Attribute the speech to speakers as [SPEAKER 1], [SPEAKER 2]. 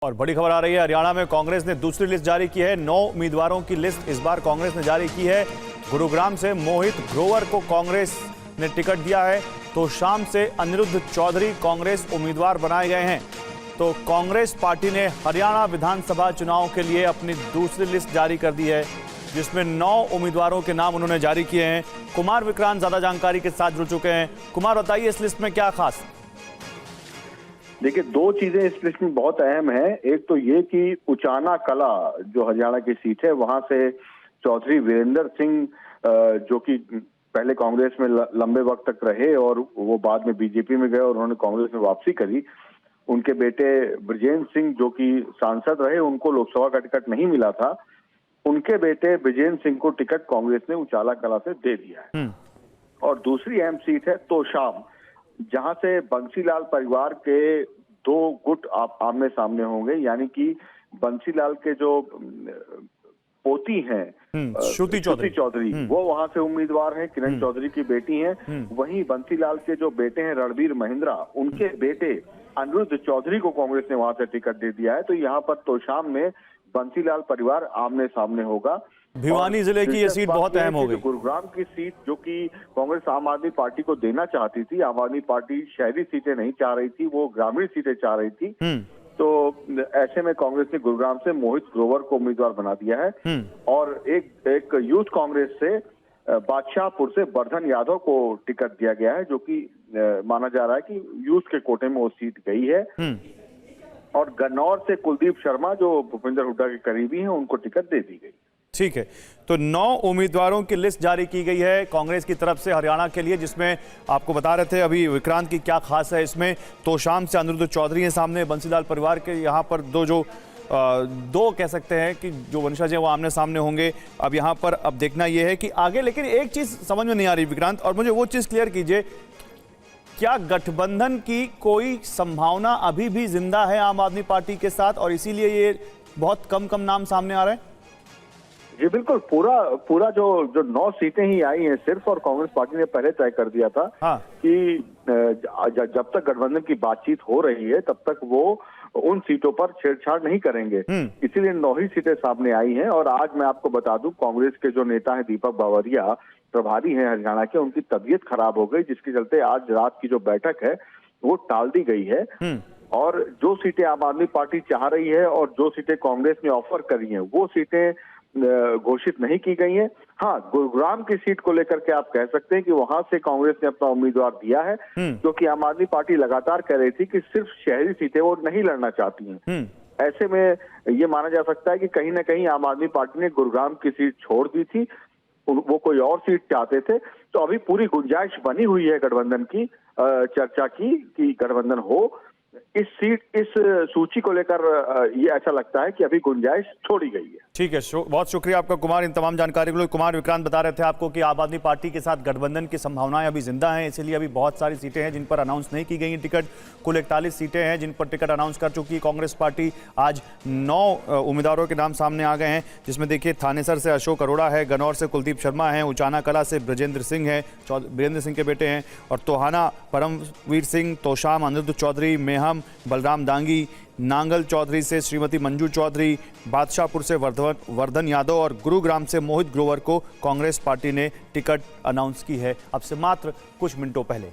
[SPEAKER 1] और बड़ी खबर आ रही है, हरियाणा में कांग्रेस ने दूसरी लिस्ट जारी की है। 9 उम्मीदवारों की लिस्ट इस बार कांग्रेस ने जारी की है। गुरुग्राम से मोहित ग्रोवर को कांग्रेस ने टिकट दिया है, तो शाम से अनिरुद्ध चौधरी कांग्रेस उम्मीदवार बनाए गए हैं। तो कांग्रेस पार्टी ने हरियाणा विधानसभा चुनाव के लिए अपनी दूसरी लिस्ट जारी कर दी है, जिसमें 9 उम्मीदवारों के नाम उन्होंने जारी किए हैं। कुमार विक्रांत ज्यादा जानकारी के साथ जुड़ चुके हैं। कुमार, बताइए इस लिस्ट में क्या खास?
[SPEAKER 2] देखिए, दो चीजें इस लिस्ट में बहुत अहम है। एक तो ये कि उचाना कला जो हरियाणा की सीट है, वहां से चौधरी वीरेंद्र सिंह जो कि पहले कांग्रेस में लंबे वक्त तक रहे और वो बाद में बीजेपी में गए और उन्होंने कांग्रेस में वापसी करी, उनके बेटे ब्रजेंद्र सिंह जो कि सांसद रहे, उनको लोकसभा का टिकट नहीं मिला था। उनके बेटे ब्रजेंद्र सिंह को टिकट कांग्रेस ने उचाला कला से दे दिया है। और दूसरी अहम सीट है तोशाम, जहां से बंसीलाल परिवार के 2 गुट आमने सामने होंगे। यानी कि बंसीलाल के जो पोती हैं श्रुति चौधरी, वो वहां से उम्मीदवार हैं। किरण चौधरी की बेटी हैं। वहीं बंसीलाल के जो बेटे हैं रणबीर महिंद्रा, उनके बेटे अनिरुद्ध चौधरी को कांग्रेस ने वहां से टिकट दे दिया है। तो यहाँ पर तोशाम में बंसीलाल परिवार आमने सामने होगा।
[SPEAKER 1] भिवानी जिले की ये सीट बहुत अहम हो गई।
[SPEAKER 2] गुरुग्राम की सीट जो कि कांग्रेस आम आदमी पार्टी को देना चाहती थी, आम आदमी पार्टी शहरी सीटें नहीं चाह रही थी, वो ग्रामीण सीटें चाह रही थी। तो ऐसे में कांग्रेस ने गुरुग्राम से मोहित ग्रोवर को उम्मीदवार बना दिया है। और एक यूथ कांग्रेस से बादशाहपुर से वर्धन यादव को टिकट दिया गया है, जो कि माना जा रहा है कि यूथ के कोटे में वो सीट गई है। और गन्नौर से कुलदीप शर्मा जो भूपेंद्र हुड्डा के करीबी हैं, उनको टिकट दे दी गई।
[SPEAKER 1] ठीक है, तो 9 उम्मीदवारों की लिस्ट जारी की गई है कांग्रेस की तरफ से हरियाणा के लिए, जिसमें आपको बता रहे थे अभी विक्रांत की क्या खास है इसमें। तोशाम से अनिरुद्ध चौधरी हैं सामने, बंसीलाल परिवार के यहाँ पर दो कह सकते हैं कि जो वंशज हैं वो आमने सामने होंगे। अब यहाँ पर अब देखना यह है कि आगे, लेकिन एक चीज समझ में नहीं आ रही विक्रांत, और मुझे वो चीज क्लियर कीजिए, क्या गठबंधन की कोई संभावना अभी भी जिंदा है आम आदमी पार्टी के साथ, और इसीलिए ये बहुत कम नाम सामने आ रहे हैं?
[SPEAKER 2] जी बिल्कुल, पूरा जो 9 सीटें ही आई हैं सिर्फ, और कांग्रेस पार्टी ने पहले तय कर दिया था कि जब तक गठबंधन की बातचीत हो रही है तब तक वो उन सीटों पर छेड़छाड़ नहीं करेंगे। इसीलिए 9 ही सीटें सामने आई हैं। और आज मैं आपको बता दूं, कांग्रेस के जो नेता हैं दीपक बावरिया, प्रभारी हैं हरियाणा के, उनकी तबीयत खराब हो गई, जिसके चलते आज रात की जो बैठक है वो टाल दी गई है। और जो सीटें आम आदमी पार्टी चाह रही है और जो सीटें कांग्रेस ने ऑफर करी हैं, वो सीटें घोषित नहीं की गई हैं। हाँ, गुरुग्राम की सीट को लेकर के आप कह सकते हैं कि वहां से कांग्रेस ने अपना उम्मीदवार दिया है, क्योंकि आम आदमी पार्टी लगातार कह रही थी कि सिर्फ शहरी सीटें वो नहीं लड़ना चाहती हैं। ऐसे में ये माना जा सकता है कि कहीं ना कहीं आम आदमी पार्टी ने गुरुग्राम की सीट छोड़ दी थी, वो कोई और सीट चाहते थे। तो अभी पूरी गुंजाइश बनी हुई है गठबंधन की, चर्चा की कि गठबंधन हो। इस सूची को लेकर ये ऐसा लगता है कि अभी गुंजाइश छोड़ी गई है।
[SPEAKER 1] ठीक है, बहुत शुक्रिया आपका कुमार, इन तमाम जानकारी के लिए। कुमार विक्रांत बता रहे थे आपको कि आम आदमी पार्टी के साथ गठबंधन की संभावनाएं अभी जिंदा हैं, इसलिए अभी बहुत सारी सीटें हैं जिन पर अनाउंस नहीं की गई टिकट। कुल 41 सीटें हैं जिन पर टिकट अनाउंस कर चुकी है कांग्रेस पार्टी। आज 9 उम्मीदवारों के नाम सामने आ गए हैं, जिसमें देखिए थानेसर से अशोक अरोड़ा है, गन्नौर से कुलदीप शर्मा है, उचाना कला से ब्रजेंद्र सिंह है, वीरेंद्र सिंह के बेटे हैं, और तोहाना परमवीर सिंह, तोशाम अनिरुद्ध चौधरी, मेहम बलराम दांगी, नांगल चौधरी से श्रीमती मंजू चौधरी, बादशाहपुर से वर्धन यादव और गुरुग्राम से मोहित ग्रोवर को कांग्रेस पार्टी ने टिकट अनाउंस की है अब से मात्र कुछ मिनटों पहले।